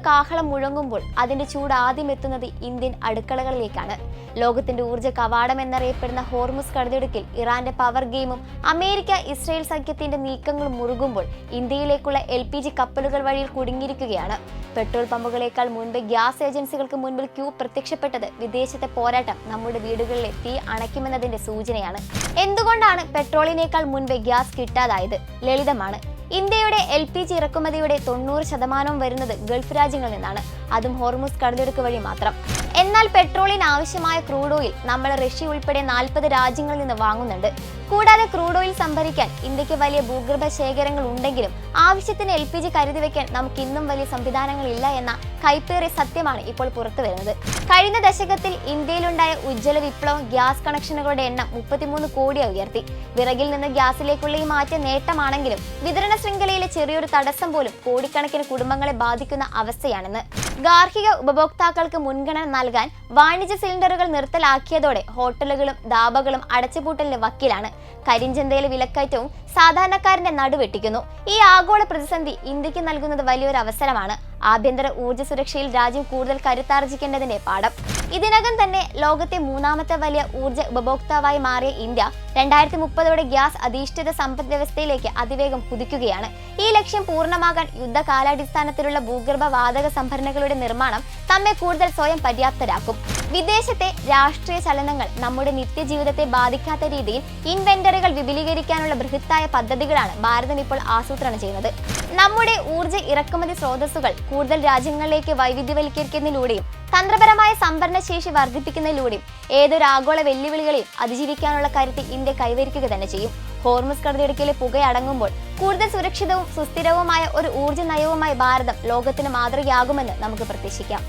കാഹളം മുഴങ്ങുമ്പോൾ അതിന്റെ ചൂട് ആദ്യം എത്തുന്നത് ഇന്ത്യൻ അടുക്കളകളിലേക്കാണ്. ലോകത്തിന്റെ ഊർജ്ജ കവാടം എന്നറിയപ്പെടുന്ന ഹോർമുസ് കടലിടുക്കിൽ ഇറാന്റെ പവർ ഗെയിമും അമേരിക്ക ഇസ്രയേൽ സഖ്യത്തിന്റെ നീക്കങ്ങളും മുറുകുമ്പോൾ ഇന്ത്യയിലേക്കുള്ള LPG കപ്പലുകൾ വഴിയിൽ കുടുങ്ങിയിരിക്കുകയാണ്. പെട്രോൾ പമ്പുകളേക്കാൾ മുൻപ് ഗ്യാസ് ഏജൻസികൾക്ക് മുൻപിൽ ക്യൂ പ്രത്യക്ഷപ്പെട്ടത് വിദേശത്തെ പോരാട്ടം നമ്മുടെ വീടുകളിലെ തീ അണയ്ക്കുമെന്നതിന്റെ സൂചനയാണ്. എന്തുകൊണ്ടാണ് പെട്രോളിനേക്കാൾ മുൻപ് ഗ്യാസ് കിട്ടാതായത്? ലളിതമാണ്. ഇന്ത്യയുടെ LPG ഇറക്കുമതിയുടെ 90% വരുന്നത് ഗൾഫ് രാജ്യങ്ങളിൽ നിന്നാണ്, അതും ഹോർമുസ് കടലിടുക്ക് വഴി മാത്രം. എന്നാൽ പെട്രോളിന് ആവശ്യമായ ക്രൂഡ് ഓയിൽ നമ്മൾ റഷ്യ ഉൾപ്പെടെ 40 രാജ്യങ്ങളിൽ നിന്ന് വാങ്ങുന്നുണ്ട്. കൂടാതെ ക്രൂഡ് ഓയിൽ സംഭരിക്കാൻ ഇന്ത്യക്ക് വലിയ ഭൂഗർഭ ശേഖരങ്ങൾ ഉണ്ടെങ്കിലും ആവശ്യത്തിന് LPG കരുതി വെക്കാൻ നമുക്ക് ഇന്നും വലിയ സംവിധാനങ്ങളില്ല എന്ന കൈപ്പേറിയ സത്യമാണ് ഇപ്പോൾ പുറത്തു വരുന്നത്. കഴിഞ്ഞ ദശകത്തിൽ ഇന്ത്യയിലുണ്ടായ ഉജ്ജ്വല വിപ്ലവം ഗ്യാസ് കണക്ഷനുകളുടെ എണ്ണം 33 കോടിയായി ഉയർത്തി. വിറകിൽ നിന്ന് ഗ്യാസിലേക്കുള്ള ഈ മാറ്റം നേട്ടമാണെങ്കിലും വിതരണ ശൃംഖലയിലെ ചെറിയൊരു തടസ്സം പോലും കോടിക്കണക്കിന് കുടുംബങ്ങളെ ബാധിക്കുന്ന അവസ്ഥയാണെന്ന്. ഗാർഹിക ഉപഭോക്താക്കൾക്ക് മുൻഗണന നൽകാൻ വാണിജ്യ സിലിണ്ടറുകൾ നിർത്തലാക്കിയതോടെ ഹോട്ടലുകളും ധാബകളും അടച്ചുപൂട്ടലിന് വക്കിലാണ്. കരിഞ്ചന്തയിലെ വിലക്കയറ്റവും സാധാരണക്കാരന്റെ നടുവെട്ടിക്കുന്നു. ഈ ആഗോള പ്രതിസന്ധി ഇന്ത്യക്ക് നൽകുന്നത് വലിയൊരു അവസരമാണ്. ആഭ്യന്തര ഊർജ്ജ സുരക്ഷയിൽ രാജ്യം കൂടുതൽ കരുത്താർജിക്കേണ്ടതിന്റെ പാഠം. ഇതിനകം തന്നെ ലോകത്തെ 3ാമത്തെ വലിയ ഊർജ്ജ ഉപഭോക്താവായി മാറിയ ഇന്ത്യ 2030 ഗ്യാസ് അധിഷ്ഠിത സമ്പദ് വ്യവസ്ഥയിലേക്ക് അതിവേഗം കുതിക്കുകയാണ്. ഈ ലക്ഷ്യം പൂർണ്ണമാകാൻ യുദ്ധകാലാടിസ്ഥാനത്തിലുള്ള ഭൂഗർഭ വാതക സംഭരണികളുടെ നിർമ്മാണം നമ്മെ കൂടുതൽ സ്വയം പര്യാപ്തരാക്കും. വിദേശത്തെ രാഷ്ട്രീയ ചലനങ്ങൾ നമ്മുടെ നിത്യജീവിതത്തെ ബാധിക്കാത്ത രീതിയിൽ ഇൻവെന്ററികൾ വിപുലീകരിക്കാനുള്ള ബൃഹത്തായ പദ്ധതികളാണ് ഭാരതം ഇപ്പോൾ ആസൂത്രണം ചെയ്യുന്നത്. നമ്മുടെ ഊർജ്ജ ഇറക്കുമതി സ്രോതസ്സുകൾ കൂടുതൽ രാജ്യങ്ങളിലേക്ക് വൈവിധ്യവൽക്കരിക്കുന്നതിലൂടെയും തന്ത്രപരമായ സംഭരണ ശേഷി വർദ്ധിപ്പിക്കുന്നതിലൂടെയും ഏതൊരു ആഗോള വെല്ലുവിളികളെയും അതിജീവിക്കാനുള്ള കരുത്ത് ഇന്ത്യ കൈവരിക്കുക തന്നെ ചെയ്യും. ഹോർമുസ് കടലിടുക്കിലെ പുകയടങ്ങുമ്പോൾ കൂടുതൽ സുരക്ഷിതവും സുസ്ഥിരവുമായ ഒരു ഊർജ്ജ നയവുമായി ഭാരതം ലോകത്തിന് മാതൃകയാകുമെന്ന് നമുക്ക് പ്രതീക്ഷിക്കാം.